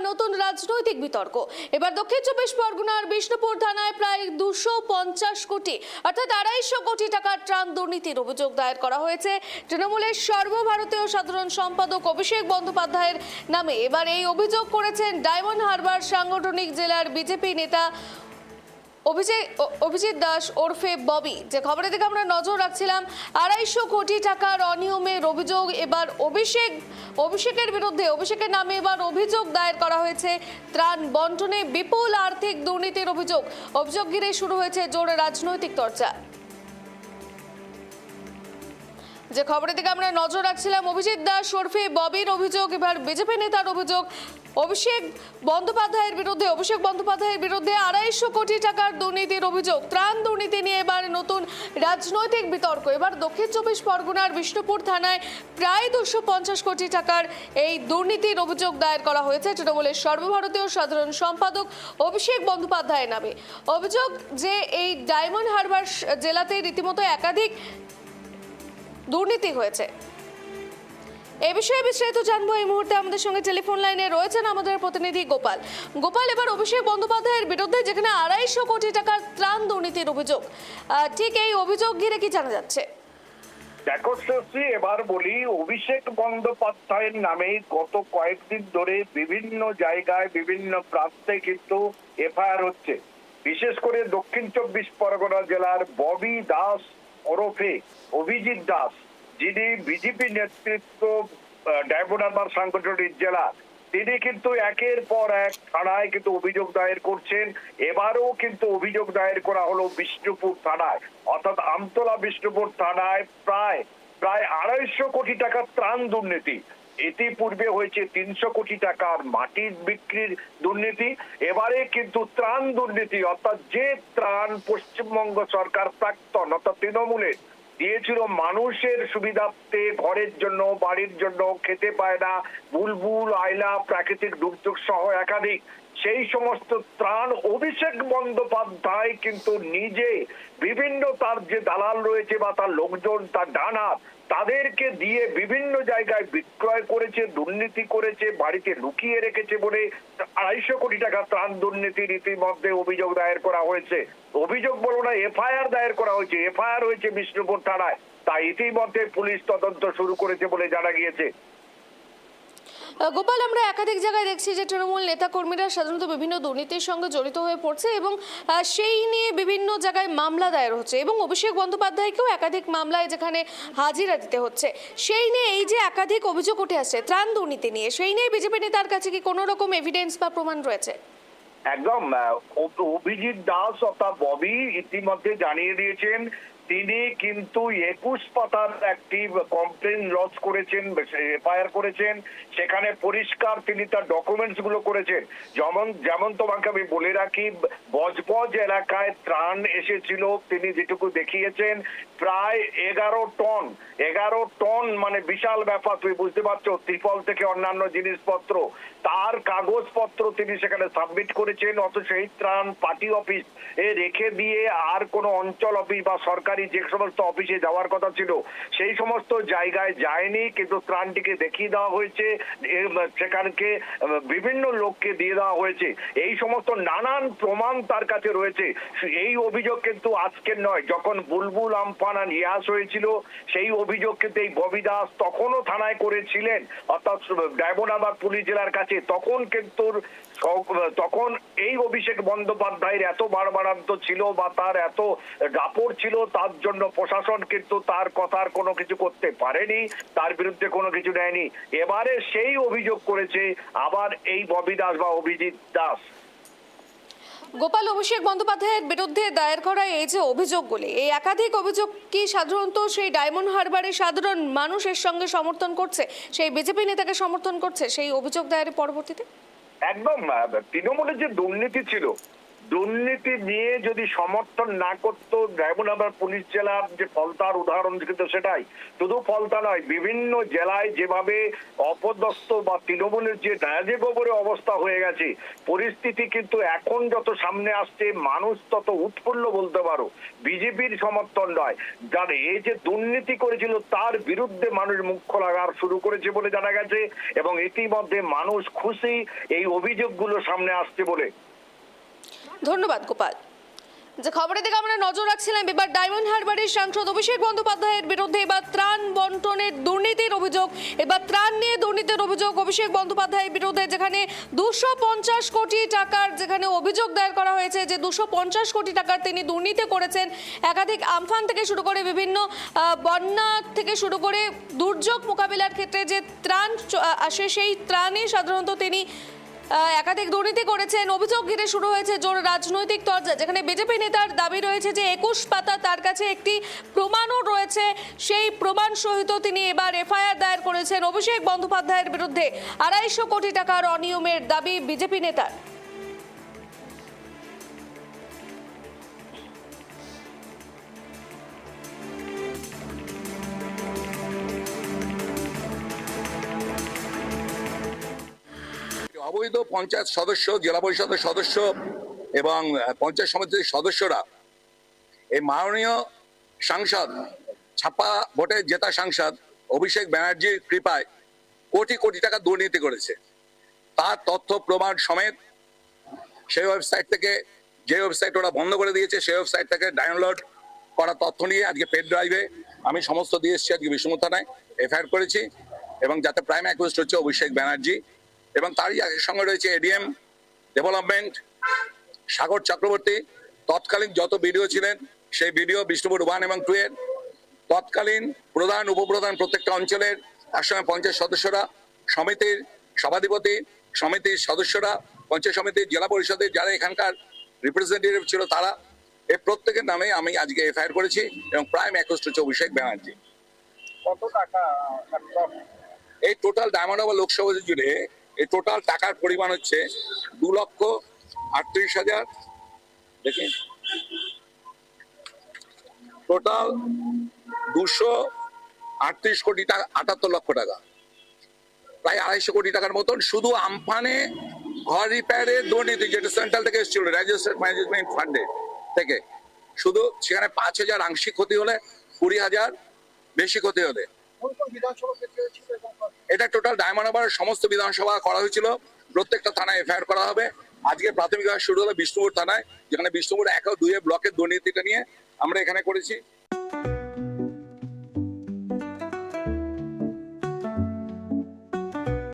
নতুন রাজনৈতিক বিতর্ক। এবার দক্ষিণ চব্বিশ পরগনার বিষ্ণুপুর থানায় প্রায় 250 কোটি অর্থাৎ 250 কোটি টাকার ত্রাণ দুর্নীতির অভিযোগ দায়ের করা হয়েছে তৃণমূলের সর্বভারতীয় সাধারণ সম্পাদক অভিষেক বন্দ্যোপাধ্যায়ের নামে। এবার এই অভিযোগ করেছেন ডায়মন্ড হারবার সাংগঠনিক জেলার বিজেপি নেতা অভিজিৎ দাস ওরফে ববি। যে খবরের দিকে আমরা নজর রাখছিলাম, 250 কোটি টাকার অনিয়মের অভিযোগ এবার অভিষেকের নামে এবার অভিযোগ দায়ের করা হয়েছে। ত্রাণ বন্টনে বিপুল আর্থিক দুর্নীতির অভিযোগ ঘিরে শুরু হয়েছে জোরে রাজনৈতিক চর্চা। যে খবরের দিকে আমরা নজর রাখছিলাম, অভিজিৎ দাস ওরফে ববির অভিযোগ, এবার বিজেপি নেতার অভিযোগ অভিষেক বন্দ্যোপাধ্যায়ের বিরুদ্ধে 250 কোটি টাকার দুর্নীতির অভিযোগ। ত্রাণ দুর্নীতি নিয়ে এবার নতুন রাজনৈতিক বিতর্ক। এবার দক্ষিণ চব্বিশ পরগনার বিষ্ণুপুর থানায় প্রায় 250 কোটি টাকার এই দুর্নীতির অভিযোগ দায়ের করা হয়েছে তৃণমূলের সর্বভারতীয় সাধারণ সম্পাদক অভিষেক বন্দ্যোপাধ্যায়ের নামে। অভিযোগ যে এই ডায়মন্ড হারবার জেলাতে রীতিমতো একাধিক দুর্নীতি হয়েছে। এই বিষয়ে বিস্তারিত জানবো এই মুহূর্তে আমাদের সঙ্গে টেলিফোন লাইনে রয়েছেন আমাদের প্রতিনিধি গোপাল। এবার অভিষেক বন্দ্যোপাধ্যায়ের বিরুদ্ধে যেখানে 250 কোটি টাকার ত্রাণ দুর্নীতির অভিযোগ, ঠিক এই অভিযোগ ঘিরে কি জানা যাচ্ছে? দেখো শ্রেষ্ঠী, এবার বলি, অভিষেক বন্দ্যোপাধ্যায়ের নামে গত কয়েকদিন ধরে বিভিন্ন জায়গায় বিভিন্ন প্রান্তে কিন্তু এফআইআর হচ্ছে। বিশেষ করে দক্ষিণ চব্বিশ পরগনা জেলার ববি দাস ওরফে অভিজিৎ দাস, যিনি বিজেপি নেতৃত্ব ডায়মন্ড হারবার সাংগঠনিক জেলা, তিনি কিন্তু একের পর এক থানায় কিন্তু অভিযোগ দায়ের করছেন। এবারও কিন্তু অভিযোগ দায়ের করা হলো বিষ্ণুপুর থানায়, অর্থাৎ আমতলা বিষ্ণুপুর থানায় প্রায় 250 কোটি টাকার ত্রাণ দুর্নীতি। ইতিপূর্বে হয়েছে 300 কোটি টাকার মাটির বিক্রির দুর্নীতি। এবারে কিন্তু ত্রাণ দুর্নীতি, অর্থাৎ যে ত্রাণ পশ্চিমবঙ্গ সরকার প্রাক্তন অর্থাৎ তৃণমূলের দিয়েছিল মানুষের সুবিধার্থে, ঘরের জন্য, বাড়ির জন্য, খেতে পায় না, বুলবুল, আইলা, প্রাকৃতিক দুর্যোগ সহ একাধিক, সেই সমস্ত ত্রাণ অভিষেক বন্দ্যোপাধ্যায় কিন্তু নিজে বিভিন্ন তার যে দালাল রয়েছে বা তার লোকজন, তার ডানা, তাদেরকে দিয়ে বিভিন্ন জায়গায় বিক্রয় করেছে, দুর্নীতি করেছে, বাড়িতে লুকিয়ে রেখেছে বলে 250 কোটি টাকা ত্রাণ দুর্নীতির ইতিমধ্যে অভিযোগ দায়ের করা হয়েছে। অভিযোগ বলো না, এফআইআর দায়ের করা হয়েছে। এফআইআর হয়েছে বিষ্ণুপুর থানায়। তাই ইতিমধ্যে পুলিশ তদন্ত শুরু করেছে বলে জানা গিয়েছে। গোপাল, আমরা একাধিক জায়গায় দেখছি যে তৃণমূল নেতাকর্মীরা সাধারণত বিভিন্ন দুর্নীতির সঙ্গে জড়িত হয়ে পড়ছে এবং সেই নিয়ে বিভিন্ন জায়গায় মামলা দায়ের হচ্ছে এবং অভিষেক বন্দ্যোপাধ্যায়কেও একাধিক মামলায় যেখানে হাজিরা দিতে হচ্ছে। সেই নিয়ে এই যে একাধিক অভিযোগ উঠে আসছে ত্রাণ দুর্নীতি নিয়ে, সেই নিয়ে বিজেপি নেতার কাছে কি কোনো রকম এভিডেন্স বা প্রমাণ রয়েছে? একদম, অভিজিৎ দাস অর্থাৎ ববি ইতিমধ্যে জানিয়ে দিয়েছেন তিনি কিন্তু 21 পাতার একটি কমপ্লেন লজ করেছেন, এফআইআর করেছেন। সেখানে পরিষ্কার তিনি তার ডকুমেন্টস গুলো করেছেন। যেমন তোমাকে আমি বলে রাখি, বজবজ এলাকায় ত্রাণ এসেছিল, তিনি যেটুকু দেখিয়েছেন প্রায় 11 টন, মানে বিশাল ব্যাপার, তুমি বুঝতে পারছো, ত্রিপল থেকে অন্যান্য জিনিসপত্র, তার কাগজপত্র তিনি সেখানে সাবমিট করেছেন। অথচ সেই ত্রাণ পার্টি অফিস রেখে দিয়ে আর কোনো অঞ্চল অফিস বা সরকারি যে সমস্ত অফিসে যাওয়ার কথা ছিল সেই সমস্ত জায়গায় যায়নি, কিন্তু ত্রাণটিকে দেখিয়ে দেওয়া হয়েছে, সেখানকে বিভিন্ন লোককে দিয়ে দেওয়া হয়েছে। এই সমস্ত নানান প্রমাণ তার কাছে রয়েছে। এই অভিযোগ কিন্তু আজকের নয়, যখন বুলবুল আমফান আর ইয়াস হয়েছিল সেই অভিযোগ কিন্তু এই ববি দাস তখনও থানায় করেছিলেন, অর্থাৎ ডায়মন্ড হারবার পুলিশ জেলার কাছে। তখন এই অভিষেক বন্দ্যোপাধ্যায়ের এত বাড়বাড়ান্ত ছিল বা তার এত দাপট ছিল, তার জন্য প্রশাসন কিন্তু তার কথার কোনো কিছু করতে পারেনি, তার বিরুদ্ধে কোনো কিছু নেয়নি। এবারে সেই অভিযোগ করেছে আবার এই ববি দাস বা অভিজিৎ দাস। গোপাল, অভিষেক বন্দ্যোপাধ্যায়ের বিরুদ্ধে দায়ের করা এই যে অভিযোগগুলি, এই একাধিক অভিযোগ কি সাধারণত সেই ডায়মন্ড হারবারের সাধারণ মানুষের সঙ্গে সমর্থন করছে, সেই বিজেপি নেতাকে সমর্থন করছে সেই অভিযোগ দায়েরের পরবর্তীতে? একদম, তৃণমূলের যে দুর্নীতি ছিল, দুর্নীতি নিয়ে যদি সমর্থন না করতো, যেমন আবার পুলিশ জেলার যে ফলতার উদাহরণ কিন্তু সেটাই, শুধু ফলতা নয়, বিভিন্ন জেলায় যেভাবে অপদস্থ বা তৃণমূলের যে ডায়াজে গোবরে অবস্থা হয়ে গেছে, পরিস্থিতি কিন্তু এখন যত সামনে আসছে মানুষ তত উৎফুল্ল বলতে পারো। বিজেপির সমর্থন নয়, যারা এই যে দুর্নীতি করেছিল তার বিরুদ্ধে মানুষ মুখ খোলা শুরু করেছে বলে জানা গেছে, এবং ইতিমধ্যে মানুষ খুশি এই অভিযোগগুলো সামনে আসছে বলে। ধন্যবাদ গোপাল। যে খবরের দিকে আমরা নজর রাখছিলাম, এবার ডায়মন্ড হারবারের সাংসদ অভিষেক বন্দ্যোপাধ্যায়ের বিরুদ্ধে এবার ত্রাণ বন্টনের দুর্নীতির অভিযোগ। এবার ত্রাণ নিয়ে দুর্নীতির অভিযোগ অভিষেক বন্দ্যোপাধ্যায়ের বিরুদ্ধে, যেখানে 250 কোটি টাকার যেখানে অভিযোগ দায়ের করা হয়েছে যে 250 কোটি টাকার তিনি দুর্নীতি করেছেন। একাধিক আমফান থেকে শুরু করে বিভিন্ন বন্যা থেকে শুরু করে দুর্যোগ মোকাবিলার ক্ষেত্রে যে ত্রাণ আসে, সেই ত্রাণে সাধারণত তিনি একাধিক দুর্নীতি করেছেন। অভিযোগ ঘিরে শুরু হয়েছে জোর রাজনৈতিক তরজা, যেখানে বিজেপি নেতার দাবি রয়েছে যে 21 পাতা তার কাছে একটি প্রমাণও রয়েছে, সেই প্রমাণ সহিত তিনি এবার এফআইআর দায়ের করেছেন অভিষেক বন্দ্যোপাধ্যায়ের বিরুদ্ধে। 250 কোটি টাকার অনিয়মের দাবি বিজেপি নেতার। অবৈধ পঞ্চায়েত সদস্য, জেলা পরিষদের সদস্য এবং পঞ্চায়েত সমিতির সদস্যরা এই মাননীয় সাংসদ, ছাপ্পা ভোটে জেতা সাংসদ অভিষেক ব্যানার্জির কৃপায় কোটি কোটি টাকা দুর্নীতি করেছে। তার তথ্য প্রমাণ সমেত সেই ওয়েবসাইট থেকে, যে ওয়েবসাইট ওরা বন্ধ করে দিয়েছে, সেই ওয়েবসাইট থেকে ডাউনলোড করা তথ্য নিয়ে আজকে পেড ড্রাইভে আমি সমস্ত দিয়ে এসেছি। আজকে বিষ্ণুপুর থানায় এফআইআর করেছি, এবং যাতে প্রাইম অ্যাকিউজড হচ্ছে অভিষেক ব্যানার্জি, এবং তারই সঙ্গে রয়েছে এডিএম ডেভেলপমেন্ট সাগর চক্রবর্তী। তৎকালীন যত বিডিও ছিলেন, সেই বিডিও বিষ্ণুপুর 1 এবং 2 এর তৎকালীন প্রধান, উপপ্রধান, প্রত্যেকটা অঞ্চলের, তার সঙ্গে পঞ্চায়েত সদস্যরা, সমিতির সভাধিপতি, সমিতির সদস্যরা, পঞ্চায়েত সমিতির, জেলা পরিষদের যারা এখানকার রিপ্রেজেন্টেটিভ ছিল, তারা এই প্রত্যেকের নামে আমি আজকে এফআইআর করেছি, এবং প্রাইম অ্যাকিউজড হচ্ছে অভিষেক ব্যানার্জি। কত টাকা এই টোটাল ডায়মন্ড হারবার লোকসভা জুড়ে এই টোটাল টাকার পরিমাণ হচ্ছে 2,38,000, দেখি টোটাল 238 কোটি টাকা, 78 লক্ষ টাকা, প্রায় 250 কোটি টাকার মতন শুধু আমফানে ঘর রিপেয়ারের দুর্নীতি, যেটা সেন্ট্রাল থেকে এসেছিল রাজ্য ম্যানেজমেন্ট ফান্ডে থেকে, শুধু সেখানে 5,000 আংশিক ক্ষতি হলে, 20,000 বেশি ক্ষতি হলে। এটা টোটাল ডায়মন্ড হারবারের সমস্ত বিধানসভা করা হয়েছিল, প্রত্যেকটা থানায় এফআইআর করা হবে। আজকে প্রাথমিকভাবে শুরু হলো বিষ্ণুপুর থানায়, যেখানে বিষ্ণুপুর 1 ও 2 ব্লকের দুর্নীতিটা নিয়ে আমরা এখানে করেছি।